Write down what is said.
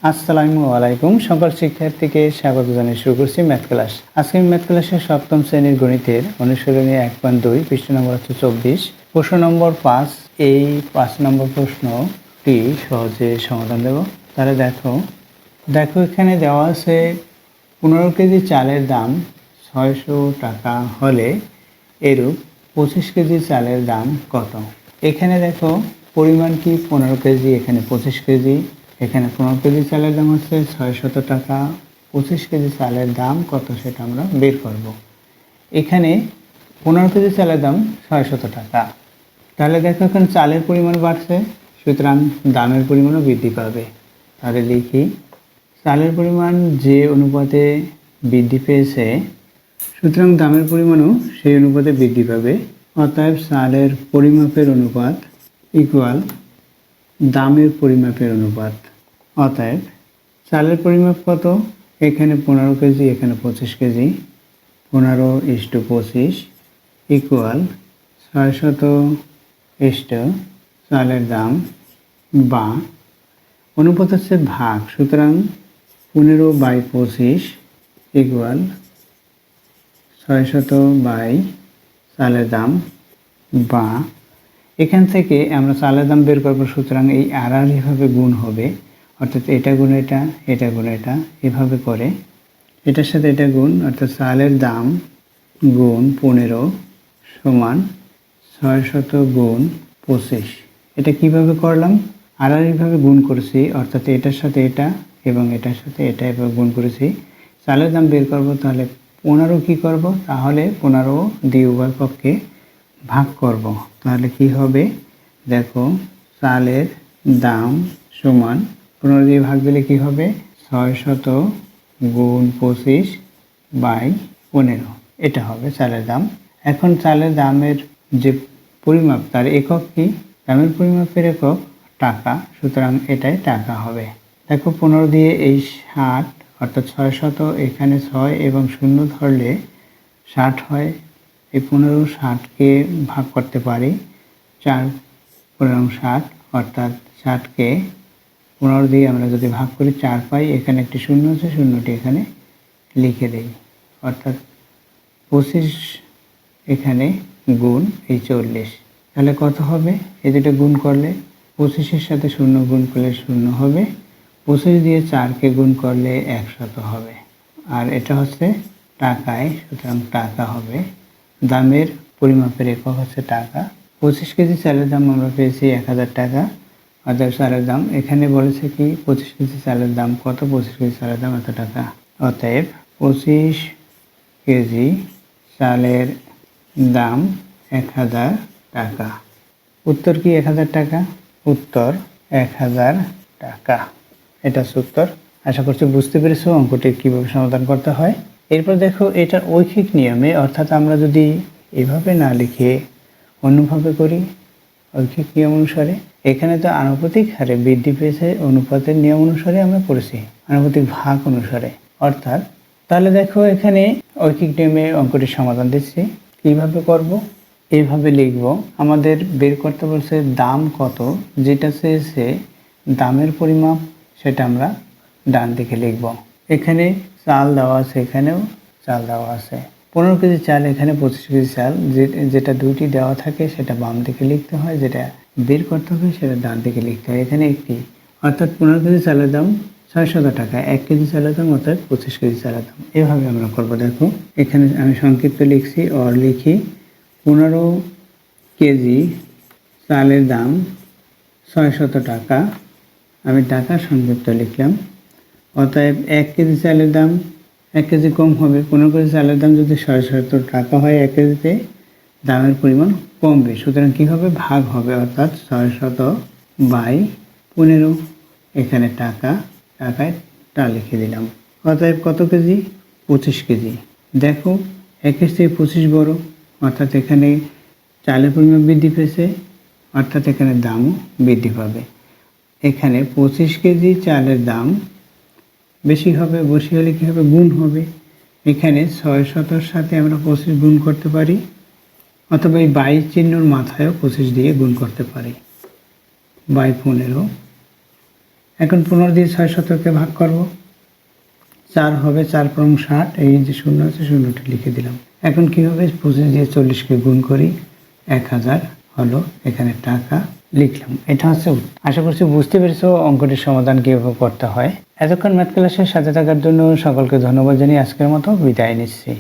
আসসালামু আলাইকুম। সকল শিক্ষার্থীকে স্বাগত জানিয়ে শুরু করছি ম্যাথ ক্লাস। আজকে আমি ম্যাথ ক্লাসের সপ্তম শ্রেণীর গণিতের অনুশীলনী 1.2 পৃষ্ঠা নম্বর হচ্ছে 24, প্রশ্ন নম্বর 5। এই 5 নম্বর প্রশ্নটি সহজে সমাধান দেব। তাহলে দেখো এখানে দেওয়া আছে 15 কেজি চালের দাম 600 টাকা হলে এরূপ 25 কেজি চালের দাম কত। এখানে দেখো পরিমাণ কি 15 কেজি, এখানে 25 কেজি। এখানে 15 কেজি চালের দাম হচ্ছে 600 টাকা, 25 কেজি চালের দাম কত সেটা আমরা বের করব। এখানে 15 কেজি চালের দাম 600 টাকা। তাহলে দেখো এখানে চালের পরিমাণ বাড়ছে, সুতরাং দামের পরিমাণও বৃদ্ধি পাবে। তাহলে লিখি চালের পরিমাণ যে অনুপাতে বৃদ্ধি পেয়েছে, সুতরাং দামের পরিমাণও সেই অনুপাতে বৃদ্ধি পাবে। অতএব চালের পরিমাপের অনুপাত ইকুয়াল দামের পরিমাপের অনুপাত। অতএব চালের পরিমাপ কত, এখানে 15 কেজি, এখানে 25 কেজি, 15:25 ইকুয়াল 600 চালের দাম, বা অনুপাত হচ্ছে ভাগ, সুতরাং 15/25 ইকুয়াল 600 চালের দাম, বা এখান থেকে আমরা চালের দাম বের করবো, সুতরাং এই আর এইভাবে গুণ হবে, অর্থাৎ এটা গুণ এটা, এটা গুণ এটা, এভাবে করে এটার সাথে এটা গুণ, অর্থাৎ চালের দাম গুণ 15 সমান 600 গুণ 25। এটা কিভাবে করলাম, আর এইভাবে গুণ করেছি, অর্থাৎ এটার সাথে এটা এবং এটার সাথে এটা এভাবে গুণ করেছি। চালের দাম বের করব, তাহলে 15 কি করব, তাহলে 15 দিয়ে উভয় পক্ষে ভাগ করব। তাহলে কি হবে, দেখো চালের দাম সমান 15 দিয়ে ভাগ দিলে কি হবে, 600 গুণ 25/15, এটা হবে চালের দাম। এখন চালের দামের যে পরিমাপ, তার একক কি, দামের পরিমাপের একক টাকা, সুতরাং এটাই টাকা হবে। দেখো 15 দিয়ে এই 60, অর্থাৎ 600, এখানে 6 এবং 0 ধরলে 60 হয়। এই 15 60কে ভাগ করতে পারি, 4×15=60, অর্থাৎ 60কে 15 দিয়ে আমরা যদি ভাগ করি 4 পাই। এখানে একটি শূন্য আছে, শূন্যটি এখানে লিখে দেই, অর্থাৎ 25 এখানে গুণ এই 40। তাহলে কত হবে, এই দুটো গুণ করলে 25-এর সাথে 0 গুণ করলে 0 হবে, 25 দিয়ে 4কে গুণ করলে 100 হবে, আর এটা হচ্ছে টাকায়, সুতরাং টাকা হবে। দামের পরিমাপের একক হচ্ছে টাকা। 25 কেজি চালের দাম আমরা পেয়েছি 1000 টাকা, অর্থাৎ চালের দাম এখানে বলেছে কি 25 কেজি চালের দাম কত, 25 কেজি চালের দাম এত টাকা। অতএব 25 কেজি চালের দাম 1000 টাকা। উত্তর কি 1000 টাকা, উত্তর 1000 টাকা। এটা উত্তর। আশা করছি বুঝতে পেরেছো অঙ্কটি কীভাবে সমাধান করতে হয়। এরপর দেখো এটার ঐখিক নিয়মে, অর্থাৎ আমরা যদি এভাবে না লিখে অন্যভাবে করি, ঐখিক নিয়ম অনুসারে, এখানে তো আনুপাতিক হারে বৃদ্ধি পেয়েছে, অনুপাতের নিয়ম অনুসারে আমরা করেছি, আনুপাতিক ভাগ অনুসারে, অর্থাৎ তাহলে দেখো এখানে ঐখিক নিয়মে অঙ্কটির সমাধান দিচ্ছি। কিভাবে করব, এইভাবে লিখব। আমাদের বের করতে বলছে দাম কত, যেটা চেয়েছে দামের পরিমাপ, সেটা আমরা ডান দিকে লিখব। এখানে চাল দেওয়া আছে, এখানেও চাল দেওয়া আছে। 15 কেজি চাল, এখানে 25 কেজি চাল, যেটা দুইটি দেওয়া থাকে সেটা বাম দিকে লিখতে হয়, যেটা বের করতে হবে সেটা ডান দিকে লিখতে হয়। এখানে একটি, অর্থাৎ 15 কেজি চালের দাম 600 টাকা, 1 কেজি চালের দাম অর্থাৎ 25 কেজি চালের দাম। এভাবে আমরা করব। দেখো এখানে আমি সংক্ষিপ্ত লিখছি, অর লিখি 15 কেজি চালের দাম 600 টাকা, আমি টাকা সংক্ষিপ্ত লিখলাম। অতএব 1 কেজি চালের দাম, 1 কেজি কম হবে, 15 কেজি চালের দাম যদি 600 টাকা হয়, 1 কেজিতে দামের পরিমাণ কমবে, সুতরাং কী হবে, ভাগ হবে, অর্থাৎ 600/15। এখানে টাকা, টাকায় টা লিখে দিলাম। অতএব কত কেজি, 25 কেজি। দেখো 21 থেকে 25 বড়, অর্থাৎ এখানে চালের পরিমাণ বৃদ্ধি পেয়েছে, অর্থাৎ এখানে দামও বৃদ্ধি পাবে। এখানে 25 কেজি চালের দাম বেশি হবে, বেশি হলে কী হবে, গুণ হবে। এখানে 600-র সাথে আমরা 25 গুণ করতে পারি, অথবা এই 22 চিহ্নর মাথায়ও 25 দিয়ে গুণ করতে পারি, 15 এখন 15 দিয়ে 6 17কে ভাগ করব। 4 হবে, 4 পরম 60, এই যে শূন্য আছে শূন্যটি লিখে দিলাম। এখন কি হবে, 25 দিয়ে 40কে গুণ করি, 1000 হলো, এখানে টাকা লিখলাম। এটা হচ্ছে আশা করছি বুঝতে পেরেছো অঙ্কটির সমাধান কীভাবে করতে হয়। এতক্ষণ ম্যাথ ক্লাসের সাথে থাকার জন্য সকলকে ধন্যবাদ জানিয়ে আজকের মতো বিদায় নিচ্ছি।